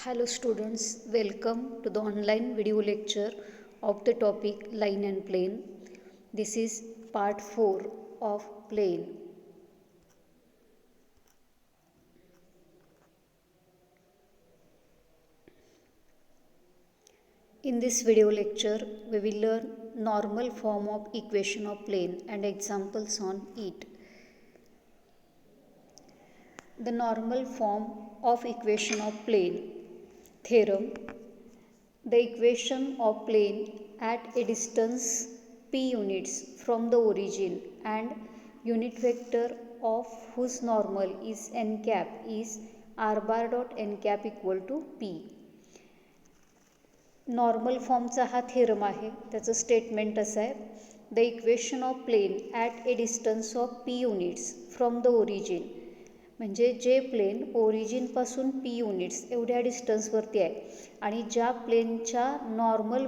Hello students, welcome to the online video lecture of the topic line and plane. This is part 4 of plane. In this video lecture, we will learn normal form of equation of plane and examples on it. The normal form of equation of plane theorem. The equation of plane at a distance p units from the origin and unit vector of whose normal is n cap is r bar dot n cap equal to p. Normal फॉर्मचा हा theorem आहे. त्याचं statement असं आहे, the equation of plane at a distance of P units from the origin. म्हणजे जे plain ओरिजिनपासून P units एवढ्या डिस्टन्सवरती आहे आणि ज्या प्लेनच्या नॉर्मल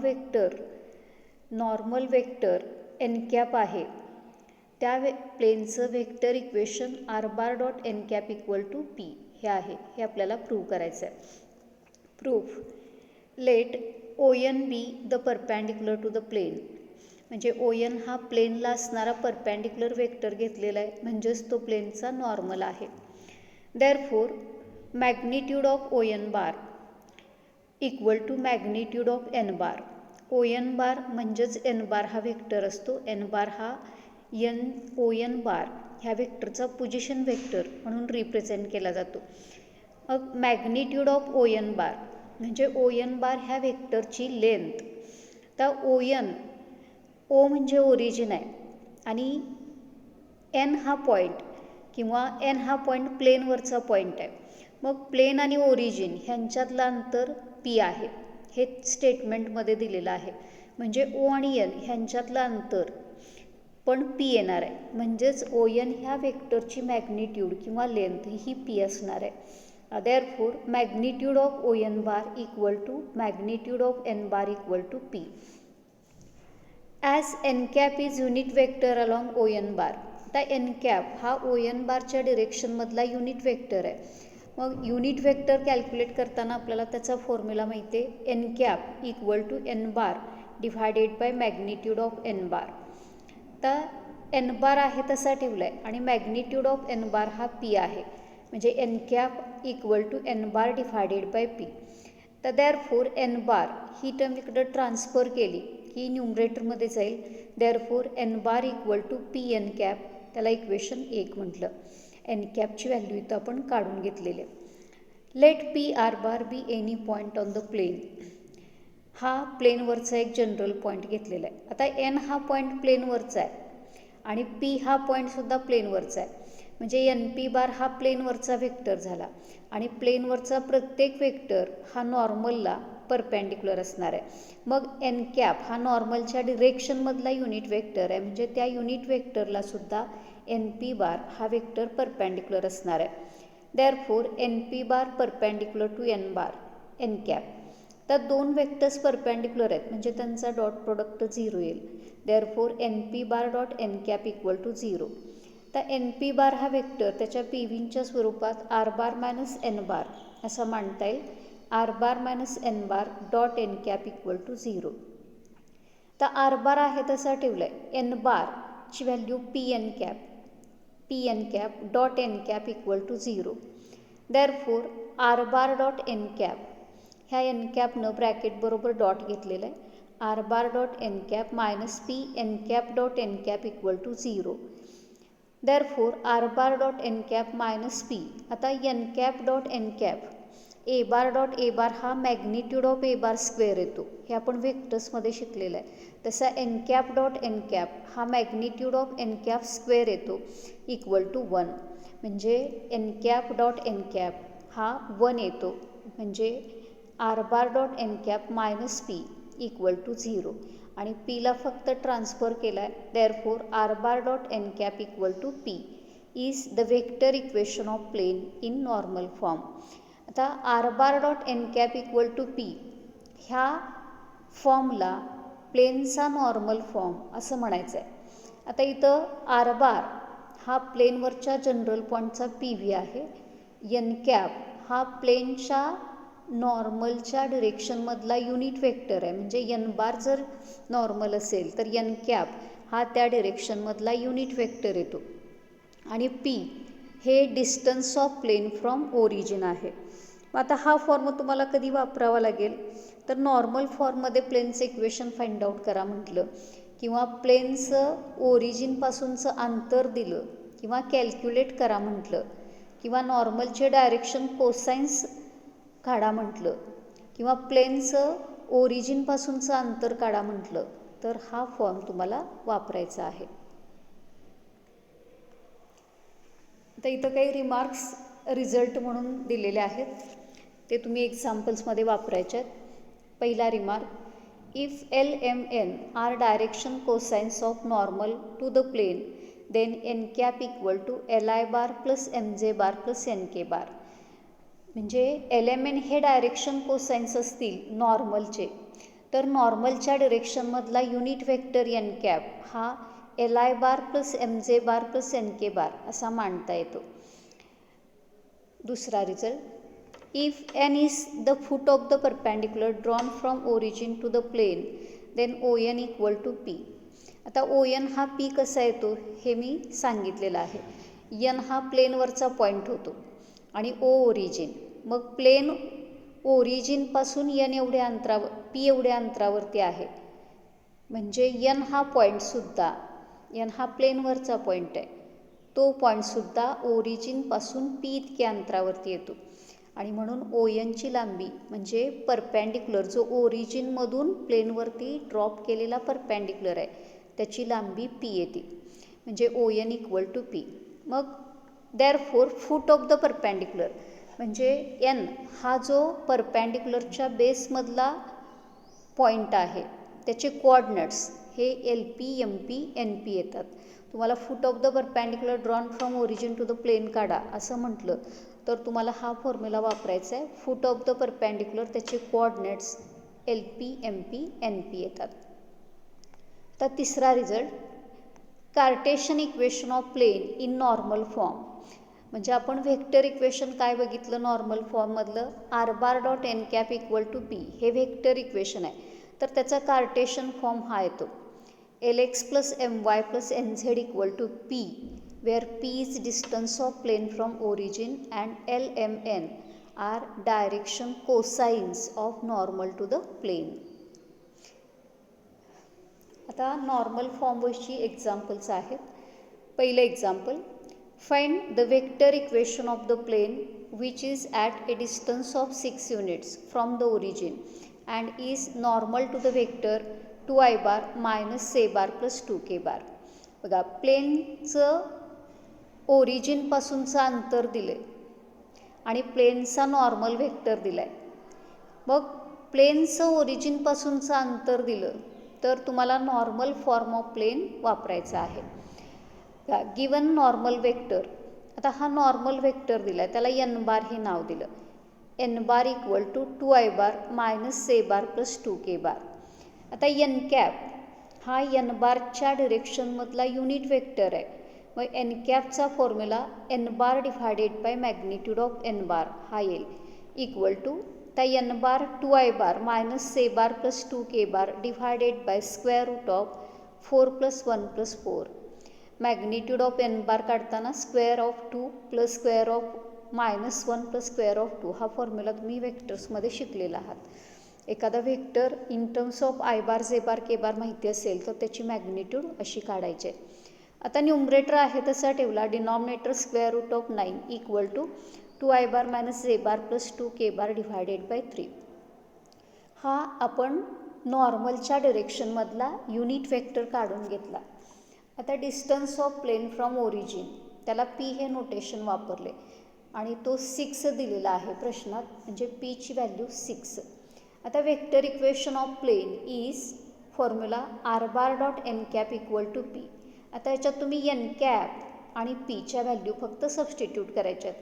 वेक्टर एन कॅप आहे त्या प्लेनचं vector equation R bar dot N cap equal to P हे आहे. हे आपल्याला प्रूव्ह करायचं आहे. Proof. Let O N be the perpendicular to the plane. म्हणजे ओ एन हा प्लेनला असणारा परपॅन्डिक्युलर वेक्टर घेतलेला आहे, म्हणजेच तो प्लेनचा नॉर्मल आहे. Therefore magnitude of O N bar equal to magnitude of N bar. O N bar म्हणजेच एन बार हा वेक्टर असतो. एन बार हा ओ एन बार ह्या वेक्टरचा पोझिशन वेक्टर म्हणून रिप्रेझेंट केला जातो. मग मॅग्निट्यूड ऑफ ओ एन बार म्हणजे ओ एन बार ह्या वेक्टरची लेंथ. तर ओ म्हणजे ओरिजिन आहे आणि एन हा पॉईंट किंवा एन हा पॉईंट प्लेनवरचा पॉईंट आहे. मग प्लेन आणि ओरिजिन ह्यांच्यातलं अंतर पी आहे. हे स्टेटमेंटमध्ये दिलेलं आहे. म्हणजे ओ आणि एन ह्यांच्यातलं अंतर पण पी येणार आहे. म्हणजेच ओ एन ह्या वेक्टरची मॅग्निट्यूड किंवा लेंथ ही पी असणार आहे. Therefore, magnitude of O n bar equal to magnitude of n bar equal to P. As n cap is unit vector along O n bar. आता n cap हा O n बारच्या डिरेक्शनमधला unit vector आहे. मग unit vector calculate करताना आपल्याला त्याचा formula माहिती आहे, n cap equal to n bar divided by magnitude of n bar. तर n bar आहे तसा ठेवला आहे आणि मॅग्निट्यूड ऑफ n bar हा P आहे. म्हणजे N cap equal to N bar divided by P. तर देअरफोर एन बार ही टर्म इकडं ट्रान्सफर केली की न्यूमरेटरमध्ये जाईल. Therefore N bar equal to P N cap, त्याला इक्वेशन 1 म्हटलं. एन कॅपची व्हॅल्यू इथं आपण काढून घेतलेली आहे. Let P R bar be any point on the plane. हा प्लेनवरचा एक जनरल पॉईंट घेतलेला आहे. आता एन हा पॉईंट प्लेनवरचा आहे आणि पी हा पॉईंटसुद्धा प्लेनवरचा आहे. म्हणजे एन पी बार हा प्लेनवरचा वेक्टर झाला आणि प्लेनवरचा प्रत्येक वेक्टर हा नॉर्मलला परपॅन्डिक्युलर असणार आहे. मग एन कॅप हा नॉर्मलच्या डिरेक्शनमधला युनिट वेक्टर आहे. म्हणजे त्या युनिट वेक्टरला सुद्धा एन पी बार हा वेक्टर परपॅन्डिक्युलर असणार आहे. Therefore N P bar perpendicular to N bar N cap. तर दोन वेक्टर्स परपॅन्डिक्युलर आहेत म्हणजे त्यांचा डॉट प्रोडक्ट 0 येईल. Therefore N P bar dot N cap equal to 0. तर एन पी बार हा वेक्टर त्याच्या पी व्हींच्या स्वरूपात R bar minus N bar असं मांडता येईल. R bar minus N bar dot N cap equal to 0. तर आर बार आहे तसा ठेवला आहे. एन बारची value P N cap dot N cap equal to 0. Therefore R bar dot N cap ह्या एन कॅपनं ब्रॅकेट बरोबर डॉट घेतलेला आहे. R bar dot N cap minus P N cap dot N cap equal to 0. Therefore R bar dot N cap minus P. आता N cap dot N cap A bar dot A bar हा magnitude of A bar square येतो. हे आपण वेक्टर्समध्ये शिकलेलं आहे. तसा N cap dot N cap हा magnitude of N cap square येतो इक्वल टू 1. म्हणजे N cap dot N cap हा 1 येतो. म्हणजे R bar dot N cap minus P equal to 0 आणि पीला फक्त ट्रान्सफर केला आहे. Therefore R bar dot N cap equal to P is the vector equation of plane in normal form. आता R bar dot N cap equal to P ह्या फॉर्मला प्लेनचा normal form असं म्हणायचं आहे. आता इथं आर बार हा प्लेनवरच्या जनरल पॉईंटचा पी व्ही आहे. एन कॅप हा प्लेनच्या नॉर्मलच्या डिरेक्शनमधला युनिट वेक्टर आहे. म्हणजे एन बार जर नॉर्मल असेल तर एन कॅप हा त्या डिरेक्शनमधला युनिट वेक्टर येतो. आणि पी हे distance of plane from origin आहे. मग आता हा फॉर्म तुम्हाला कधी वापरावा लागेल तर नॉर्मल फॉर्ममध्ये प्लेनचं इक्वेशन फाइंड आउट करा म्हटलं, किंवा प्लेनचं ओरिजिनपासूनचं अंतर दिलं किंवा कॅल्क्युलेट करा म्हटलं, किंवा नॉर्मलचे डायरेक्शन कोसाइन्स काढा म्हटलं, किंवा प्लेनचं ओरिजिनपासूनचं अंतर काढा म्हटलं, तर हा फॉर्म तुम्हाला वापरायचा आहे. तर इथं काही रिमार्क्स रिझल्ट म्हणून दिलेले आहेत, ते तुम्ही एक्झाम्पल्समध्ये वापरायचे आहेत. पहिला remark, if L M N are direction cosines of normal to the plane then N cap equal to L I bar plus M J bar plus N K bar. म्हणजे L M N हे direction cosines असतील नॉर्मलचे, तर नॉर्मलच्या डिरेक्शनमधला unit vector N cap हा L I bar plus M J bar plus N K बार असा मांडता येतो. दुसरा result, if N is the foot of the perpendicular drawn from origin to the plane then O N equal to P. आता O N हा P कसा येतो हे मी सांगितलेलं आहे. एन हा प्लेनवरचा पॉईंट होतो आणि ओ ओरिजिन. मग प्लेन ओरिजिनपासून एन एवढ्या अंतरावर पी एवढ्या अंतरावरती आहे. म्हणजे एन हा पॉईंटसुद्धा, एन हा प्लेनवरचा पॉईंट आहे, तो पॉईंटसुद्धा ओरिजिनपासून पी इतक्या अंतरावरती येतो. आणि म्हणून ओ एनची लांबी म्हणजे परपॅन्डिक्युलर जो ओरिजिनमधून प्लेनवरती ड्रॉप केलेला परपॅन्डिक्युलर आहे त्याची लांबी पी येते. म्हणजे O N equal to P. मग therefore foot of the perpendicular म्हणजे एन हा जो परपॅन्डिक्युलरच्या बेसमधला पॉईंट आहे त्याचे कोऑर्डिनेट्स हे L P M P N P येतात. तुम्हाला foot of the perpendicular drawn from origin to the plane काढा असं म्हटलं तर तुम्हाला हा फॉर्म्युला वापरायचा आहे. फूट ऑफ द परपॅन्डिक्युलर त्याचे coordinates L P M P N P येतात. तर तिसरा result, Cartesian equation of plane in normal form. म्हणजे आपण व्हेक्टर इक्वेशन काय बघितलं नॉर्मल फॉर्ममधलं, R bar dot N cap equal to P हे व्हेक्टर इक्वेशन आहे. तर त्याचा कार्टेशियन फॉर्म हा येतो, L X plus M Y plus N Z equal to P, where p is distance of plane from origin and L, M, N are direction cosines of normal to the plane. आता normal फॉर्मवरची examples आहेत. पहिलं example, find the vector equation of the plane which is at a distance of 6 units from the origin and is normal to the vector 2i bar minus से bar plus 2k bar. बघा, प्लेनचं ओरिजिनपासूनचं अंतर दिले आणि प्लेनचा normal vector दिला आहे. मग प्लेनचं ओरिजिनपासूनचं अंतर दिलं तर तुम्हाला नॉर्मल फॉर्म ऑफ प्लेन वापरायचा आहे. गिवन नॉर्मल वेक्टर, आता हा नॉर्मल वेक्टर दिला आहे त्याला एन बार हे नाव दिलं, N bar equal to 2i bar minus से बार प्लस 2k बार. आता एन कॅप हा एन बारच्या डिरेक्शनमधला युनिट वेक्टर आहे. मग एन कॅपचा formula N bar divided by magnitude of N bar हा येईल, इक्वल टू त्या N bar 2i bar minus से bar plus 2k bar divided by square root of 4 plus 1 plus 4. Magnitude of N bar काढताना square of 2 plus square of minus 1 plus square of 2 हा formula तुम्ही वेक्टर्समध्ये शिकलेला आहात. एखादा vector in terms of I बार जे बार के बार माहिती असेल तर त्याची मॅग्निट्यूड अशी काढायची आहे. आता न्यूमरेटर आहे तसा ठेवला, denominator square root of 9 equal to 2i bar minus J bar plus 2k bar divided by 3. हा आपण नॉर्मलच्या डिरेक्शनमधला युनिट वेक्टर काढून घेतला. आता distance of plane from origin त्याला पी हे नोटेशन वापरले आणि तो 6 दिलेला आहे प्रश्नात, म्हणजे पीची व्हॅल्यू 6. आता vector equation of plane is formula R bar dot N cap equal to P. आता याच्यात तुम्ही एन कॅप आणि पीच्या व्हॅल्यू फक्त सबस्टिट्यूट करायच्यात.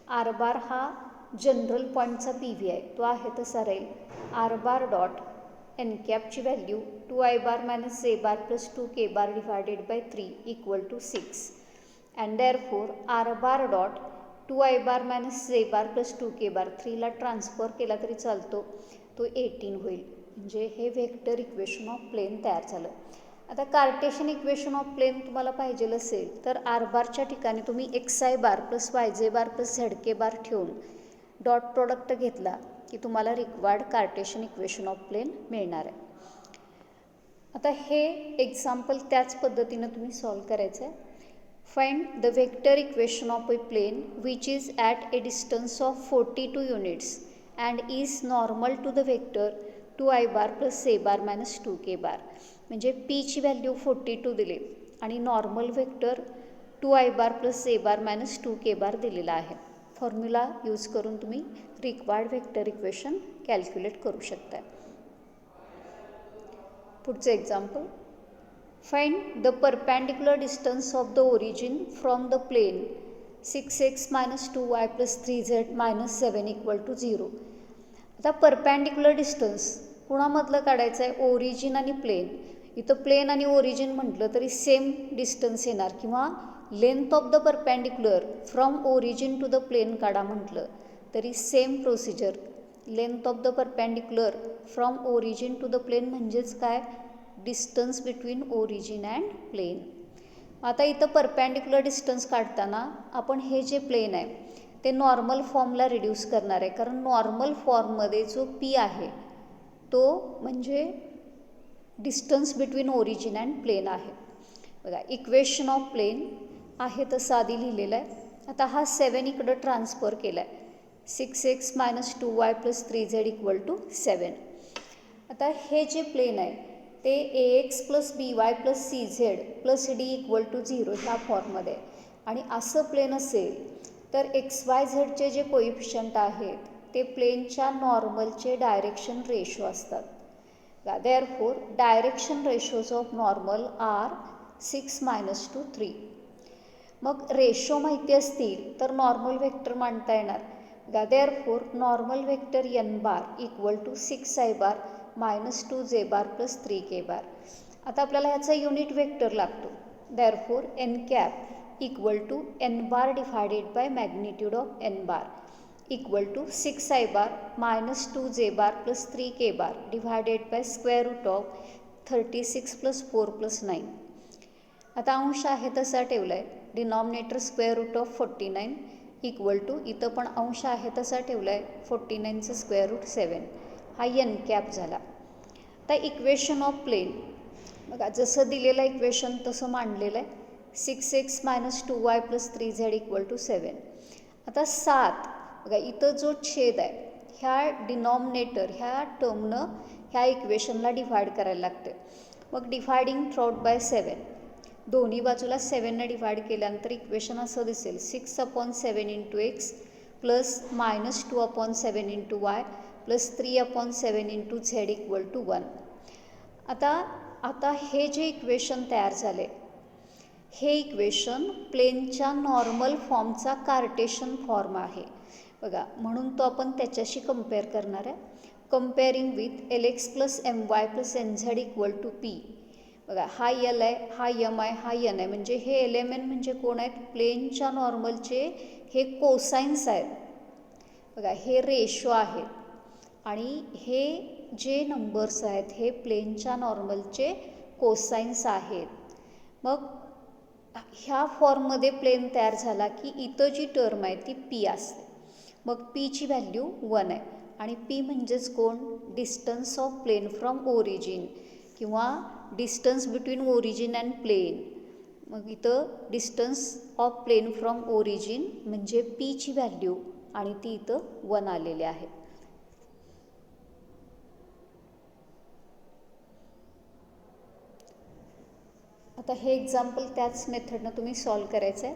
आर बार हा जनरल पॉईंटचा पी व्ही आहे, तो आहे तसा राहील. आर बार डॉट एन कॅपची value 2i bar minus J bar plus 2k bar divided by 3 equal to 6 and therefore R bar dot 2i bar minus J bar plus 2k bar 3ला transfer केला तरी चालतो, तो 18 होईल. म्हणजे हे vector equation of plain तयार झालं. आता कार्टेशियन इक्वेशन ऑफ प्लेन तुम्हाला पाहिजे असेल तर आर बारच्या ठिकाणी तुम्ही xi bar plus yj bar plus zk bar ठेवून डॉट प्रोडक्ट घेतला की तुम्हाला required Cartesian equation of plane मिळणार आहे. आता हे एक्झाम्पल त्याच पद्धतीनं तुम्ही सॉल्व करायचं आहे. Find the vector equation of a plane which is at a distance of 42 units and is normal to the vector 2i bar plus a bar minus 2k bar. म्हणजे पीची व्हॅल्यू 42 दिली आणि normal vector 2i bar plus a bar minus 2k bar दिलेला आहे. Formula use करून तुम्ही required vector equation calculate करू शकता. पुढचं example. Find the perpendicular distance of the origin from the plane 6x minus 2y plus 3z minus 7 equal to 0. आता perpendicular distance कुणामधलं काढायचं आहे? ओरिजिन आणि प्लेन. इथं प्लेन आणि ओरिजिन म्हटलं तरी सेम डिस्टन्स येणार, किंवा length of the perpendicular from origin to the plane काढा म्हटलं तरी same procedure. Length of the perpendicular from origin to the plane म्हणजेच काय? Distance between origin and plane. आता इथं परपॅन्डिक्युलर डिस्टन्स काढताना आपण हे जे प्लेन आहे ते नॉर्मल फॉर्मला रिड्यूस करणार आहे, कारण नॉर्मल फॉर्ममध्ये जो पी आहे तो म्हणजे distance between origin and plane आहे. बघा, इक्वेशन ऑफ प्लेन आहे तसं आधी लिहिलेलं आहे. आता हा 7 इकडं ट्रान्सफर केला आहे. 6x minus 2y plus 3z equal to 7. आता हे जे प्लेन आहे ते ax plus by plus cz plus d equal to 0 ह्या फॉर्ममध्ये आहे. आणि असं प्लेन असेल तर XYZचे जे कोइफिशियंट आहेत ते प्लेनच्या नॉर्मलचे डायरेक्शन रेशो असतात. Therefore direction ratios of normal are 6 minus two 3. मग रेशो माहिती असतील तर नॉर्मल वेक्टर मांडता येणार. Therefore normal vector n bar equal to 6i bar minus 2j bar plus 3k bar. आता आपल्याला ह्याचा युनिट वेक्टर लागतो. Therefore n cap equal to n bar divided by magnitude of n bar equal to 6i bar minus 2j bar plus 3k bar divided by square root of 36 plus 4 plus 9. आता अंश आहे तसा ठेवला आहे. Denominator square root of 49 equal to इथं पण अंश आहे तसा ठेवला आहे 49चं स्क्वेअर रूट 7. हा n कॅप झाला. आता इक्वेशन ऑफ प्लेन बघा, जसं दिलेलं इक्वेशन तसं मांडलेलं आहे. 6x minus 2y plus 3z equal to 7. आता 7 बघा, इथं जो छेद आहे ह्या डिनॉमिनेटर ह्या टर्मनं ह्या इक्वेशनला डिव्हाइड करायला लागते. मग डिव्हायडिंग थ्रू आउट बाय 7, दोन्ही बाजूला 7ने डिव्हाइड केल्यानंतर इक्वेशन असं दिसेल 6/7 into x plus minus 2/7 into y plus 3/7 into z equal to 1. आता हे जे इक्वेशन तयार झाले हे इक्वेशन प्लेनच्या नॉर्मल फॉर्मचा कार्टेशियन फॉर्म आहे. बघा, म्हणून तो आपण त्याच्याशी कम्पेअर करणार आहे. Comparing with LX plus MY plus NZ equal to P. बघा, हा L आहे, हा M आहे, हा N आहे. म्हणजे हे LMN म्हणजे कोण आहेत? प्लेनच्या नॉर्मलचे हे कोसाइन्स आहेत. बघा, हे रेशो आहेत आणि हे जे नंबर्स आहेत हे प्लेनच्या नॉर्मलचे कोसाइन्स आहेत. मग ह्या फॉर्ममध्ये प्लेन तयार झाला की इथं जी टर्म आहे ती P असते. मग Pची व्हॅल्यू 1 आहे आणि P म्हणजेच कोण? Distance of plane from origin किंवा distance between origin and plane. मग इथं distance of plane from origin म्हणजे Pची व्हॅल्यू आणि ती इथं 1 आलेली आहे. आता हे एक्झाम्पल त्याच मेथडनं तुम्ही सॉल्व करायचं आहे.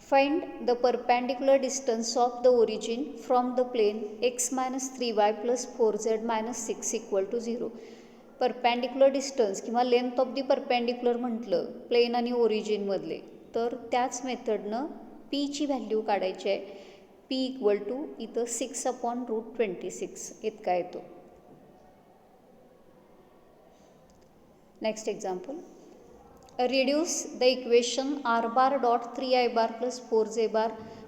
Find the perpendicular distance of the origin from the plane x minus 3y plus 4z minus 6 equal to 0. Perpendicular distance किंवा लेंथ ऑफ द परपॅन्डिक्युलर म्हटलं प्लेन आणि ओरिजिनमधले तर त्याच मेथडनं Pची व्हॅल्यू काढायची आहे. P इक्वल टू इथं 6/√26 इतका येतो. Next example. Reduce the equation r bar dot 3i bar plus 4j bar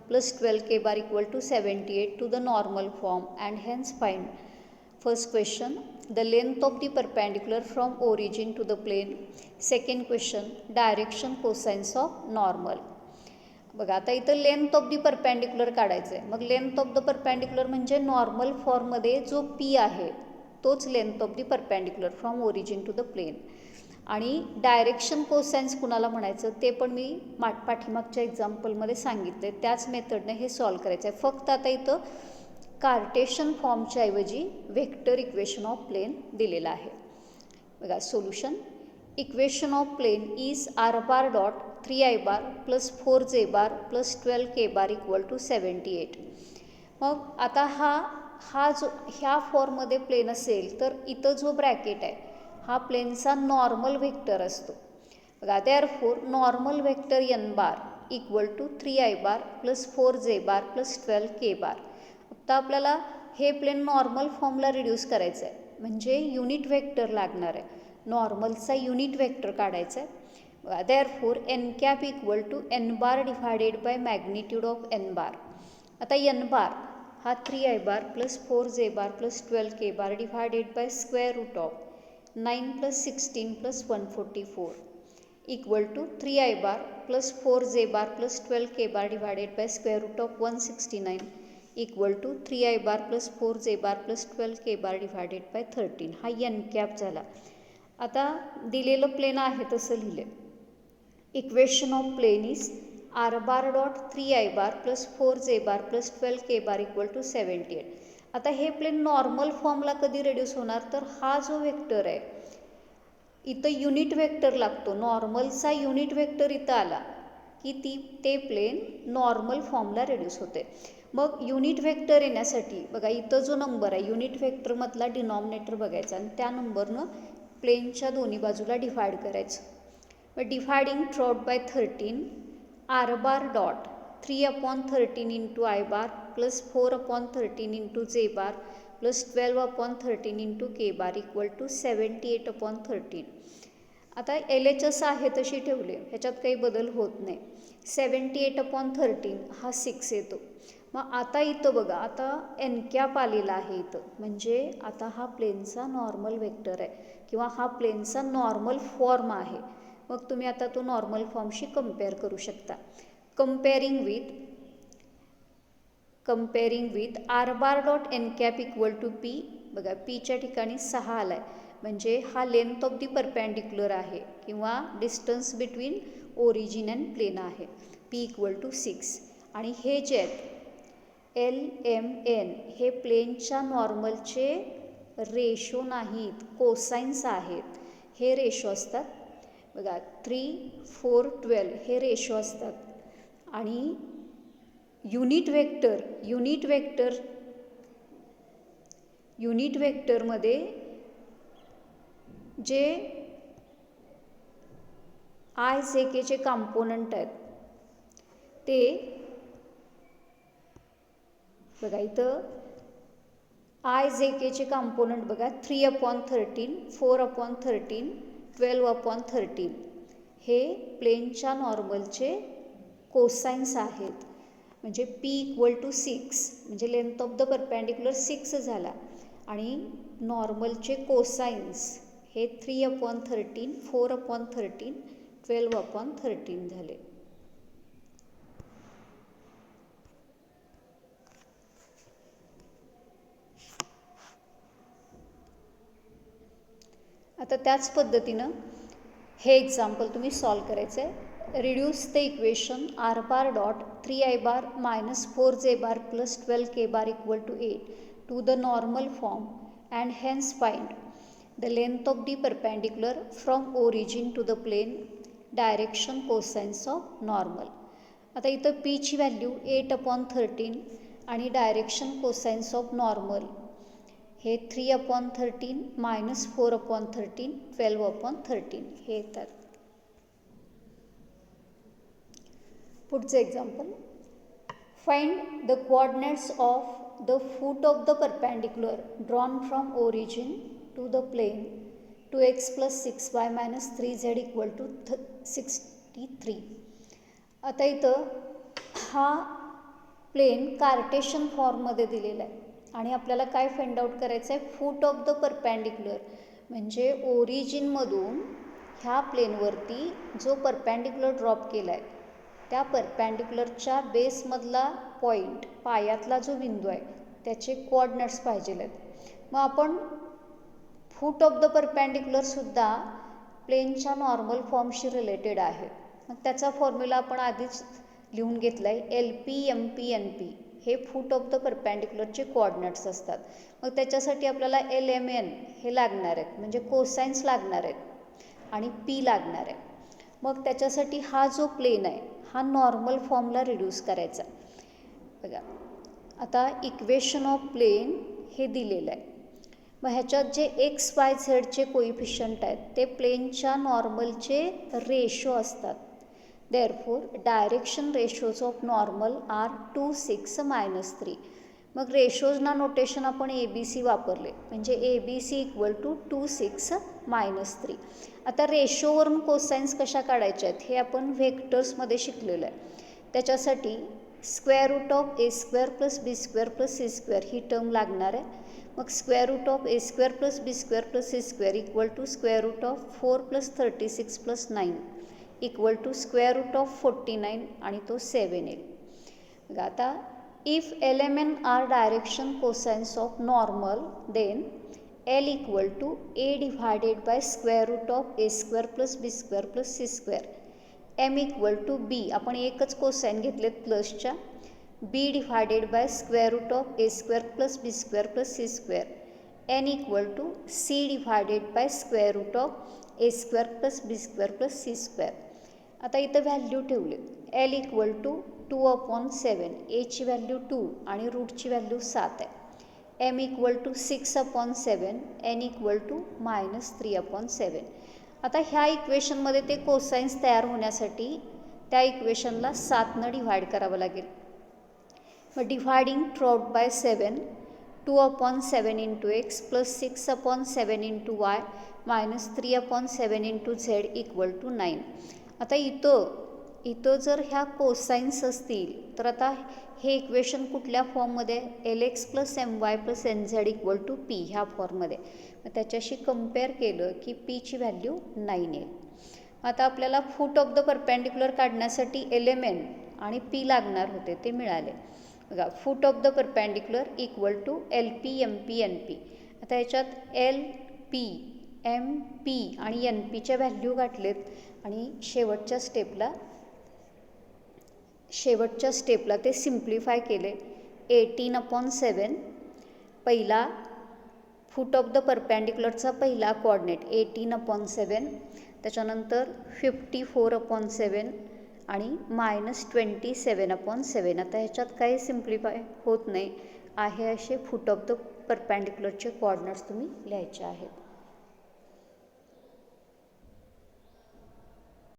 plus 12k bar equal to 78 to the normal form and hence find. First question, the length of the perpendicular from origin to the plane. Second question, direction cosines of normal. बघा आता इथं length of the perpendicular काढायचं आहे. मग length of the perpendicular म्हणजे normal फॉर्ममध्ये जो P आहे तोच length of the perpendicular from origin to the plane. आणि डायरेक्शन कोसाइन्स कुणाला म्हणायचं ते पण मी पाठीमागच्या एक्झाम्पलमध्ये सांगितले. त्याच मेथडने हे सॉल्व करायचं आहे. फक्त आता इथं कार्टेशियन फॉर्मच्या ऐवजी व्हेक्टर इक्वेशन ऑफ प्लेन दिलेलं आहे. बघा solution, equation of plane is r bar dot 3i bar plus 4j bar plus 12k bar equal to 78. मग आता हा जो ह्या फॉर्ममध्ये प्लेन असेल तर इथं जो ब्रॅकेट आहे हा प्लेनचा नॉर्मल व्हेक्टर असतो. बघा therefore normal vector n bar equal to 3i bar plus 4j bar plus 12k bar. आता आपल्याला हे प्लेन नॉर्मल फॉर्मला रिड्यूस करायचं आहे म्हणजे युनिट व्हेक्टर लागणार आहे. नॉर्मलचा युनिट व्हेक्टर काढायचा आहे. Therefore N cap equal to N bar divided by magnitude of N bar. आता एन बार हा 3i bar plus 4j bar plus 12k bar divided by square root of 9 plus 16 plus 144 equal to 3i bar plus 4j bar plus 12k bar divided by square root of 169 equal to 3i bar plus 4j bar plus 12k bar divided by 13. हा N cap झाला. आता दिलेलं plain आहे तसं लिहिले. Equation of plane is r bar dot 3i bar plus 4j bar plus 12k bar equal to 78. आता हे plain normal फॉर्मला कधी रिड्यूस होणार तर हा जो व्हेक्टर आहे इथं युनिट व्हेक्टर लागतो. नॉर्मलचा युनिट व्हेक्टर इथं आला की ते प्लेन नॉर्मल फॉर्मला रिड्यूस होते. मग युनिट व्हेक्टर येण्यासाठी बघा इथं जो नंबर आहे युनिट व्हेक्टरमधला डिनॉमिनेटर बघायचा आणि त्या नंबरनं प्लेनच्या दोन्ही बाजूला डिवाइड करायचं. मग dividing throughout by 13 R bar dot 3/13 into I bar plus 4/13 into J bar plus 12/13 into K bar equal to 78/13. आता LHS आहे तशी ठेवले ह्याच्यात काही बदल होत नाही. 78/13 हा 6 येतो. मग आता इथं बघा आता एन कॅप आलेला आहे इथं म्हणजे आता हा प्लेनचा नॉर्मल व्हेक्टर आहे किंवा हा प्लेनचा नॉर्मल फॉर्म आहे. मग तुम्ही आता तो नॉर्मल फॉर्मशी कम्पेअर करू शकता. Comparing with r bar dot N cap equal to p. बघा पीच्या ठिकाणी 6 आला आहे म्हणजे हा लेंथ ऑफ दी परपॅन्डिक्युलर आहे किंवा distance between origin and plane आहे. P equal to 6. आणि हे जे आहेत LMN हे प्लेनच्या नॉर्मलचे रेशो नाहीत, कोसाइन्स आहेत. हे रेशो असतात. बघा 3, 4, 12 हे रेशो असतात. आणि युनिट व्हेक्टरमध्ये जे आय जे केचे कॉम्पोनंट आहेत ते बघा इथं आय जे केचे कॉम्पोनंट बघा 3/13, 4/13, 12/13 हे प्लेनच्या नॉर्मलचे कोसाइन्स आहेत. म्हणजे पी इक्वल टू 6 म्हणजे लेंथ ऑफ द परपॅन्डिक्युलर 6 झाला आणि नॉर्मलचे कोसाइन्स हे 3/13, 4/13, 12/13 झाले. आता त्याच पद्धतीनं हे एक्झाम्पल तुम्ही सॉल्व करायचं आहे. Reduce the equation R bar dot 3i bar minus 4j bar plus 12k bar equal to 8 to the normal form and hence find the length of the perpendicular from origin to the plane, direction cosines of normal. आता इथं पीची value 8/13 आणि direction cosines of normal हे 3/13 minus 4/13 12/13 हे येतात. पुढचं example, find the coordinates of the foot of the perpendicular drawn from origin to the plane 2x + 6y - 3z equal to 63. आता इथं हा प्लेन कार्टेशियन फॉर्ममध्ये दिलेला आहे आणि आपल्याला काय फाइंड आउट करायचं आहे, फूट ऑफ द परपॅन्डिक्युलर म्हणजे ओरिजिनमधून ह्या प्लेनवरती जो परपॅन्डिक्युलर ड्रॉप केला आहे त्या परपॅन्डिक्युलरच्या बेसमधला पॉईंट, पायातला जो बिंदू आहे त्याचे कोऑर्डिनेट्स पाहिजे आहेत. मग आपण फूट ऑफ द परपॅन्डिक्युलरसुद्धा प्लेनच्या नॉर्मल फॉर्मशी रिलेटेड आहे. मग त्याचा फॉर्म्युला आपण आधीच लिहून घेतला आहे, LP MP NP हे फूट ऑफ द परपॅन्डिक्युलरचे कोऑर्डिनेट्स असतात. मग त्याच्यासाठी आपल्याला LMN हे लागणार आहेत म्हणजे कोसाइन्स लागणार आहेत आणि P लागणार आहे. मग त्याच्यासाठी हा जो प्लेन आहे हा नॉर्मल फॉर्मला रिड्यूस करायचा. बघा आता इक्वेशन ऑफ प्लेन हे दिलेलं आहे. मग ह्याच्यात जे XYZचे कोइफिशियंट आहेत ते प्लेनच्या नॉर्मलचे रेशो असतात. Therefore direction ratios of normal are 2 6 -3. मग रेशोजना नोटेशन आपण ABC वापरले म्हणजे ABC = 2 6 -3. आता रेशोवरून कोसाइन्स कशा काढायच्या आहेत हे आपण व्हेक्टर्समध्ये शिकलेलं आहे. त्याच्यासाठी √A² + B² + C² ही टर्म लागणार आहे. मग √A² + B² + C² = √4 + 36 + 9 √49 आणि तो 7 येईल. बघा आता if LMN are direction cosines of normal then L = A divided by √A² + B² + C². M = B आपण एकच कोसाइन घेतलेत प्लसच्या. B divided by √A² + B² + C². N = C divided by √A² + B² + C². आता इथं value ठेवले. L = 2/7, A ची value 2 आणि रूटची value 7 आहे. M = 6/7, N = -3/7. आता ह्या इक्वेशनमध्ये ते कोसाइन्स तयार होण्यासाठी त्या इक्वेशनला 7ने डिव्हाइड करावं लागेल. मग डिव्हायडिंग through bye 7, 2/7 × X + 6/7 × Y -3/7 × Z = 9. आता इथं जर ह्या कोसाइन्स असतील तर आता हे इक्वेशन कुठल्या फॉर्ममध्ये, LX + MY + NZ = P ह्या फॉर्ममध्ये. मग त्याच्याशी कम्पेअर केलं की P ची व्हॅल्यू 9 येईल. आता आपल्याला फूट ऑफ द परपॅन्डिक्युलर काढण्यासाठी LMN आणि P लागणार होते ते मिळाले. बघा फूट of the perpendicular = LP MP NP. आता याच्यात LP MP आणि NPच्या व्हॅल्यू गाठलेत आणि शेवटच्या स्टेपला ते सिम्प्लिफाय केले. 18/7 पहिला फूट ऑफ द परपॅन्डिक्युलरचा पहिला कोऑर्डिनेट 18/7, त्याच्यानंतर 54/7 आणि -27/7. आता ह्याच्यात काही सिम्प्लिफाय होत नाही आहे असे फूट ऑफ द परपॅन्डिक्युलरचे कोऑर्डिनेट्स तुम्ही लिहायचे आहेत.